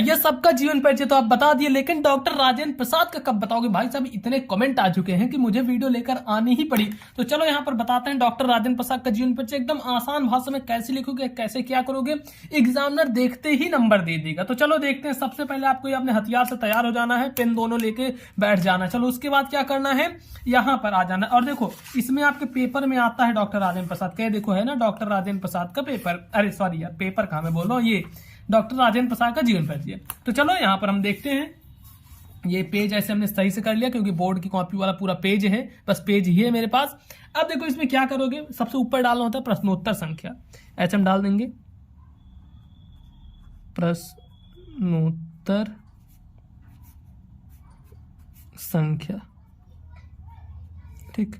भैया सबका जीवन परिचय तो आप बता दिए, लेकिन डॉक्टर राजेंद्र प्रसाद का कब बताओगे? भाई साहब इतने कमेंट आ चुके हैं कि मुझे वीडियो लेकर आनी ही पड़ी। तो चलो यहाँ पर बताते हैं डॉक्टर राजेंद्र प्रसाद का जीवन परिचय। एकदम आसान भाषा में कैसे लिखोगे, कैसे क्या करोगे, एग्जामिनर देखते ही नंबर दे देगा। तो चलो देखते हैं। सबसे पहले आपको ये अपने हथियार से तैयार हो जाना है, पेन दोनों लेके बैठ जाना। चलो उसके बाद क्या करना है, यहाँ पर आ जाना। और देखो इसमें आपके पेपर में आता है डॉक्टर राजेंद्र प्रसाद, क्या देखो है ना डॉक्टर राजेंद्र प्रसाद का पेपर। अरे सॉरी यार, पेपर कहाँ मैं बोल रहा हूँ, ये डॉक्टर राजेंद्र प्रसाद का जीवन परिचय। तो चलो यहाँ पर हम देखते हैं। ये पेज ऐसे हमने सही से कर लिया क्योंकि बोर्ड की कॉपी वाला पूरा पेज है, बस पेज ही है मेरे पास। अब देखो इसमें क्या करोगे, सबसे ऊपर डालना होता है प्रश्नोत्तर संख्या, ऐसे हम डाल देंगे प्रश्नोत्तर संख्या। ठीक,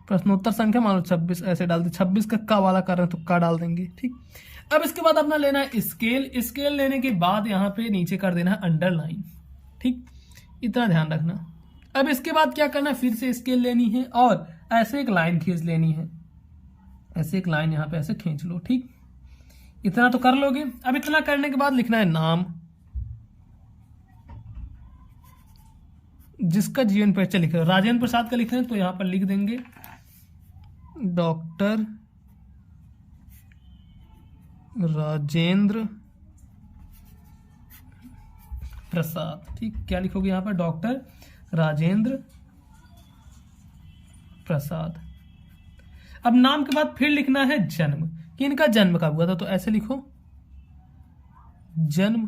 प्रश्नोत्तर संख्या मान लो 26, ऐसे डाल दे। 26 का का वाला कर रहे हैं तो का डाल देंगे। ठीक, अब इसके बाद अपना लेना है स्केल। स्केल लेने के बाद यहाँ पे नीचे कर देना है अंडरलाइन। ठीक, इतना ध्यान रखना। अब इसके बाद क्या करना है, फिर से स्केल लेनी है और ऐसे एक लाइन खींच लेनी है। ऐसे एक लाइन यहाँ पे ऐसे खींच लो। ठीक, इतना तो कर लोगे। अब इतना करने के बाद लिखना है नाम, जिसका जीवन परिचय लिख रहे हो। राजेंद्र प्रसाद का लिख रहे हैं तो यहाँ पर लिख देंगे डॉक्टर राजेंद्र प्रसाद। ठीक, क्या लिखोगे यहाँ पर, डॉक्टर राजेंद्र प्रसाद। अब नाम के बाद फिर लिखना है जन्म, कि इनका जन्म कब हुआ था, तो ऐसे लिखो जन्म।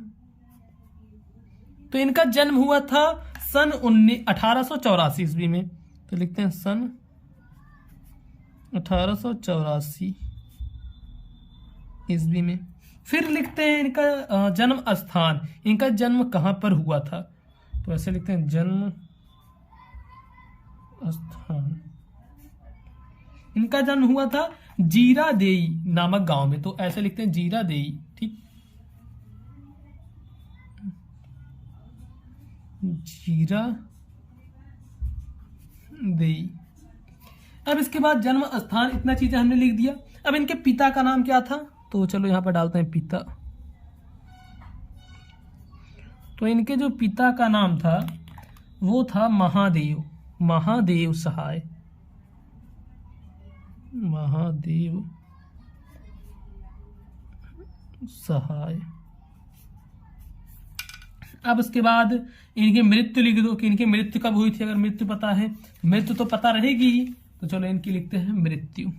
तो इनका जन्म हुआ था सन 1884 ईस्वी में, तो लिखते हैं सन 1884 ईस्वी में। फिर लिखते हैं इनका जन्म स्थान, इनका जन्म कहां पर हुआ था, तो ऐसे लिखते हैं जन्म स्थान। इनका जन्म हुआ था जीरादेई नामक गांव में, तो ऐसे लिखते हैं जीरादेई। ठीक, जीरादेई। अब इसके बाद जन्म स्थान, इतना चीजें हमने लिख दिया। अब इनके पिता का नाम क्या था, तो चलो यहां पर डालते हैं पिता। तो इनके जो पिता का नाम था वो था महादेव, महादेव सहाय, महादेव सहाय। अब उसके बाद इनकी मृत्यु लिख दो कि इनकी मृत्यु कब हुई थी। अगर मृत्यु पता है, मृत्यु तो पता रहेगी ही, तो चलो इनकी लिखते हैं मृत्यु।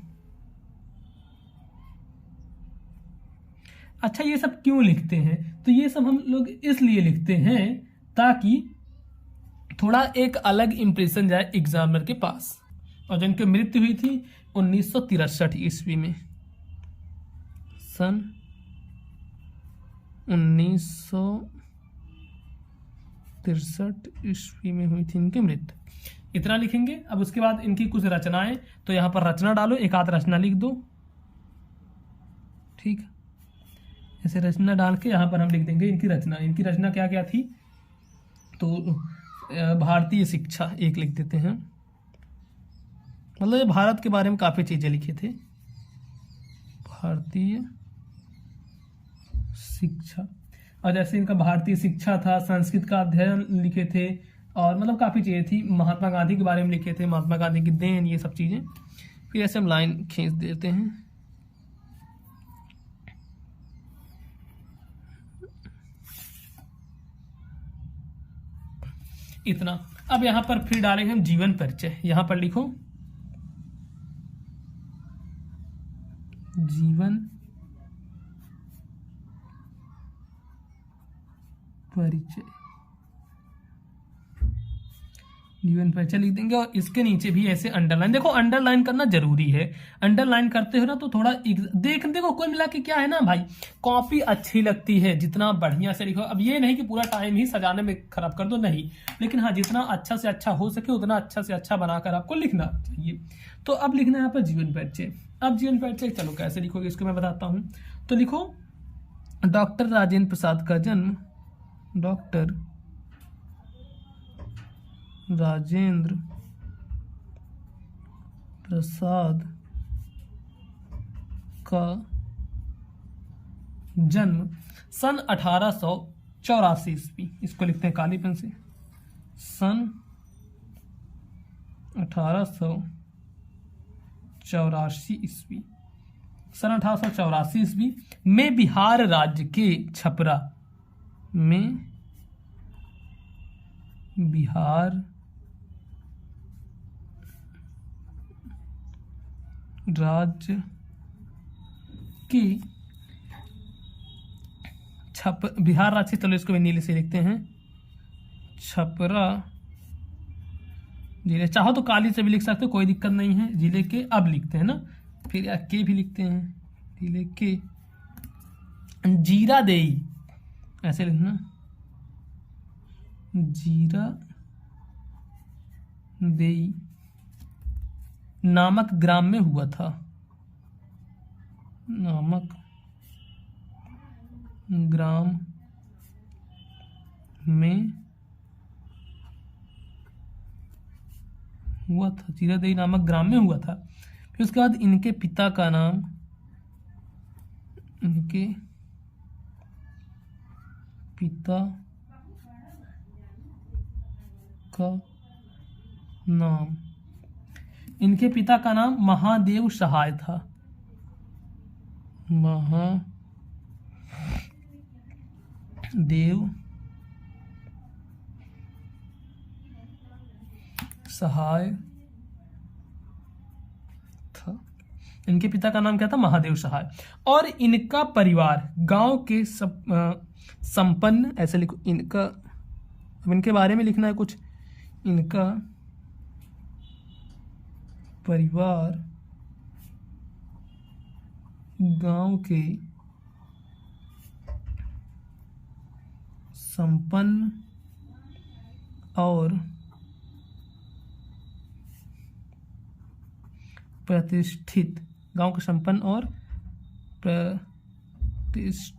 अच्छा, ये सब क्यों लिखते हैं, तो ये सब हम लोग इसलिए लिखते हैं ताकि थोड़ा एक अलग इंप्रेशन जाए एग्जामिनर के पास। और जिनकी मृत्यु हुई थी 1963 ईस्वी में, सन 1963 ईस्वी में हुई थी इनकी मृत्यु। इतना लिखेंगे। अब उसके बाद इनकी कुछ रचनाएं, तो यहां पर रचना डालो, एक आध रचना लिख दो। ठीक, ऐसे रचना डाल के यहां पर हम लिख देंगे इनकी रचना। इनकी रचना क्या क्या थी, तो भारतीय शिक्षा एक लिख देते हैं, मतलब ये भारत के बारे में काफी चीजें लिखे थे। भारतीय शिक्षा, और जैसे इनका भारतीय शिक्षा था, संस्कृत का अध्ययन लिखे थे, और मतलब काफी चीजें थी। महात्मा गांधी के बारे में लिखे थे, महात्मा गांधी की देन, ये सब चीजें। फिर ऐसे हम लाइन खींच देते हैं। इतना। अब यहां पर फिर डालेंगे हम जीवन परिचय। यहां पर लिखो जीवन परिचय, जीवन परिचय लिख देंगे। और इसके नीचे भी ऐसे अंडरलाइन, देखो अंडरलाइन करना जरूरी है। अंडरलाइन करते हो ना तो थोड़ा देखो कोई मिला के क्या है ना भाई, कॉपी अच्छी लगती है जितना बढ़िया से लिखो। अब ये नहीं कि पूरा टाइम ही सजाने में खराब कर दो, नहीं, लेकिन हाँ जितना अच्छा से अच्छा हो सके उतना अच्छा से अच्छा बनाकर आपको लिखना चाहिए। तो अब लिखना है यहाँ पर जीवन परिचय। अब जीवन परिचय चलो कैसे लिखोगे इसको मैं बताता हूँ। तो लिखो डॉक्टर राजेंद्र प्रसाद का जन्म, डॉक्टर राजेंद्र प्रसाद का जन्म सन 1884 1884 ईस्वी, इसको लिखते हैं काली पेन से, सन 1884 ईस्वी, सन 1884 ईस्वी में बिहार राज्य के छपरा में, बिहार राज्य के बिहार राज्य, चलो इसको नीले से लिखते हैं, छपरा जिले, चाहो तो काली से भी लिख सकते हो, कोई दिक्कत नहीं है, जिले के अब लिखते हैं ना, फिर या के भी लिखते हैं, जिले के जीरादेई, ऐसे लिखना, जीरादेई नामक ग्राम में हुआ था, नामक ग्राम में हुआ था, जीरादेई नामक ग्राम में हुआ था। फिर उसके बाद इनके पिता का नाम, इनके पिता का नाम, इनके पिता का नाम महादेव सहाय था, महादेव सहाय था, इनके पिता का नाम क्या था, महादेव सहाय। और इनका परिवार गांव के संपन्न, ऐसे लिखो इनका, अब इनके बारे में लिखना है कुछ, इनका परिवार गांव के संपन्न और प्रतिष्ठित, गांव के संपन्न और प्रतिष्ठित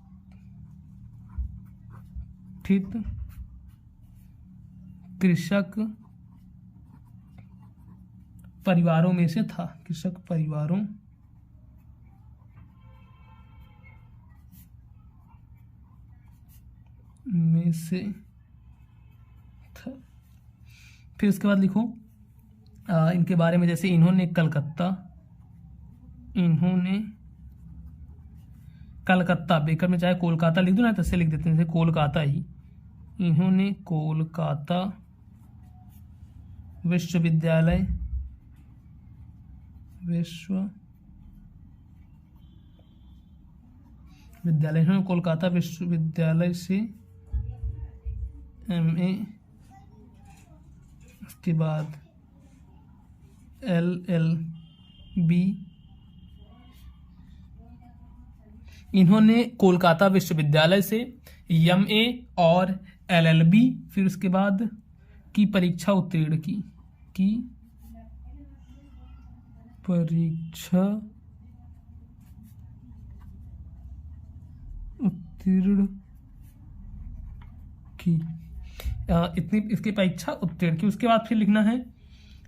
कृषक परिवारों में से था, कृषक परिवारों में से था। फिर उसके बाद लिखो इनके बारे में, जैसे इन्होंने कलकत्ता, बेकर में चाहे कोलकाता लिख दो ना, तैसे लिख देते हैं, जैसे कोलकाता ही, इन्होंने कोलकाता विश्वविद्यालय इन्होंने कोलकाता विश्वविद्यालय से MA, उसके बाद LLB, इन्होंने कोलकाता विश्वविद्यालय से MA और LLB, फिर उसके बाद की परीक्षा उत्तीर्ण की परीक्षा उत्तीर्ण की, इतनी इसकी परीक्षा उत्तीर्ण की। उसके बाद फिर लिखना है,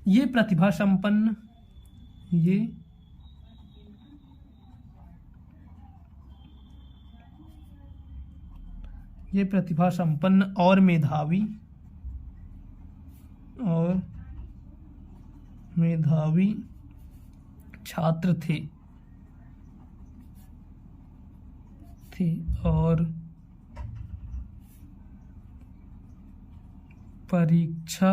ये प्रतिभा संपन्न, ये प्रतिभा संपन्न और मेधावी छात्र थे और परीक्षा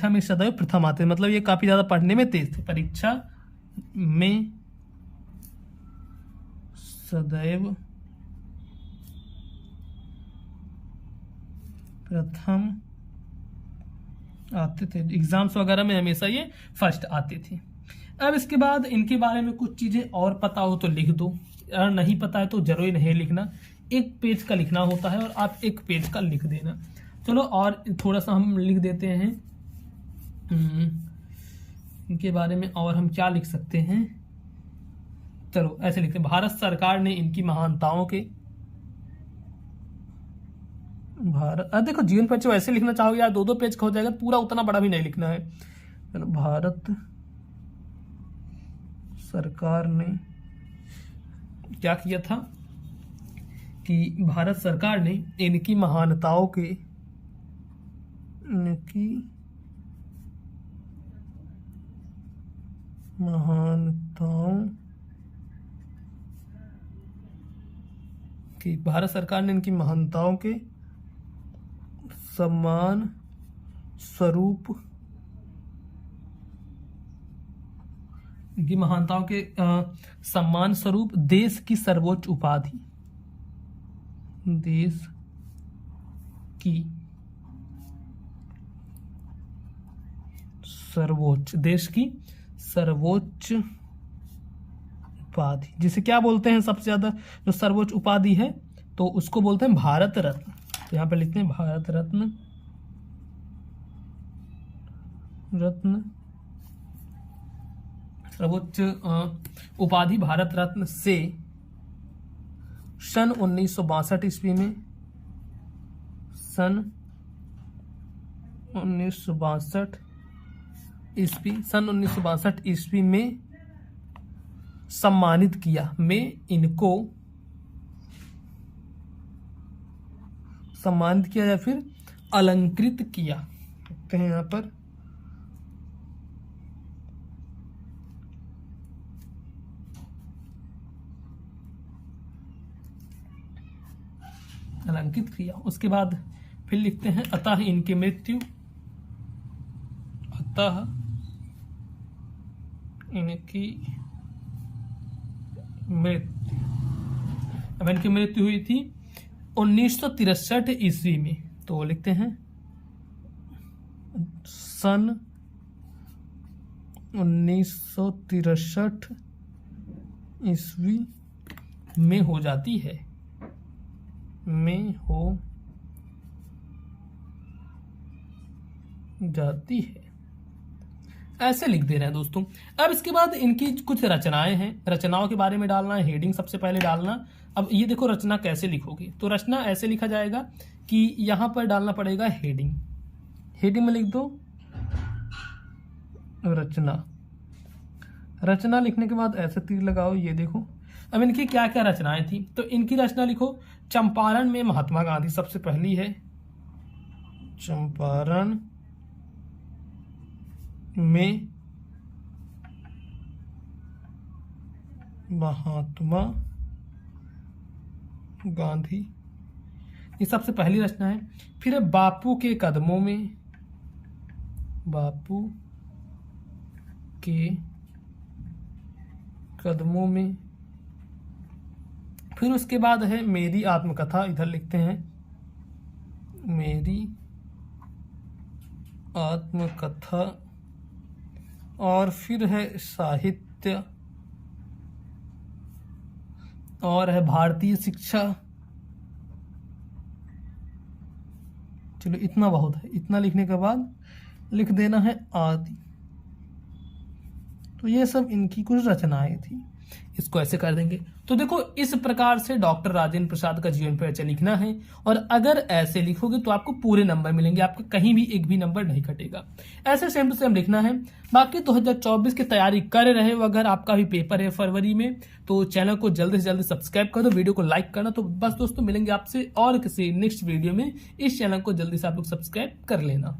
में सदैव प्रथम आते, मतलब ये काफी ज्यादा पढ़ने में तेज थे, परीक्षा में सदैव प्रथम आते थे, एग्जाम्स वगैरह में हमेशा ये फर्स्ट आते थे। अब इसके बाद इनके बारे में कुछ चीजें और पता हो तो लिख दो, अगर नहीं पता है तो जरूरी नहीं लिखना, एक पेज का लिखना होता है और आप एक पेज का लिख देना। चलो और थोड़ा सा हम लिख देते हैं इनके बारे में, और हम क्या लिख सकते हैं, चलो ऐसे लिखते हैं, भारत सरकार ने इनकी महानताओं के, देखो जीवन परिचय वैसे लिखना चाहोगे यार 2-2 पेज का हो जाएगा, पूरा उतना बड़ा भी नहीं लिखना है। भारत सरकार ने क्या किया था कि भारत सरकार ने इनकी महानताओं के सम्मान स्वरूप देश की सर्वोच्च उपाधि जिसे क्या बोलते हैं, सबसे ज्यादा जो सर्वोच्च उपाधि है तो उसको बोलते हैं भारत रत्न। तो यहाँ पे लिखते हैं भारत रत्न सर्वोच्च उपाधि भारत रत्न से सन 1962 ईस्वी में सन 1962 ईस्वी में सम्मानित किया। इनको सम्मानित किया या फिर अलंकृत किया कहें यहाँ पर। अलंकृत किया। उसके बाद फिर लिखते हैं अतः इनकी मृत्यु अब इनकी मृत्यु हुई थी 1963 ईस्वी में। तो लिखते हैं सन 1963 ईस्वी में हो जाती है, ऐसे लिख दे रहे हैं दोस्तों। अब इसके बाद इनकी कुछ रचनाएं हैं, रचनाओं के बारे में डालना है, हेडिंग सबसे पहले डालना। अब ये देखो रचना कैसे लिखोगे, तो रचना ऐसे लिखा जाएगा कि यहां पर डालना पड़ेगा हेडिंग में लिख दो रचना लिखने के बाद ऐसे तीर लगाओ। ये देखो अब इनकी क्या क्या रचनाएं थी, तो इनकी रचना लिखो चंपारण में महात्मा गांधी सबसे पहली है। चंपारण में महात्मा गांधी, ये सबसे पहली रचना है। फिर है बापू के कदमों में। फिर उसके बाद है मेरी आत्मकथा, इधर लिखते हैं मेरी आत्मकथा। और फिर है साहित्य, और है भारतीय शिक्षा। चलो इतना बहुत है, इतना लिखने के बाद लिख देना है आदि। तो ये सब इनकी कुछ रचनाएं थी, इसको ऐसे कर देंगे। तो देखो इस प्रकार से डॉक्टर राजेंद्र प्रसाद का जीवन परिचय लिखना है, और अगर ऐसे लिखोगे तो आपको पूरे नंबर मिलेंगे, आपका कहीं भी एक भी नंबर नहीं कटेगा। ऐसे सेम टू सेम लिखना है। बाकी 2024 की तैयारी कर रहे हो, अगर आपका भी पेपर है फरवरी में, तो चैनल को जल्दी से जल्दी सब्सक्राइब कर दो, वीडियो को लाइक करना। तो बस दोस्तों मिलेंगे आपसे और किसी नेक्स्ट वीडियो में। इस चैनल को जल्दी से आप लोग सब्सक्राइब कर लेना।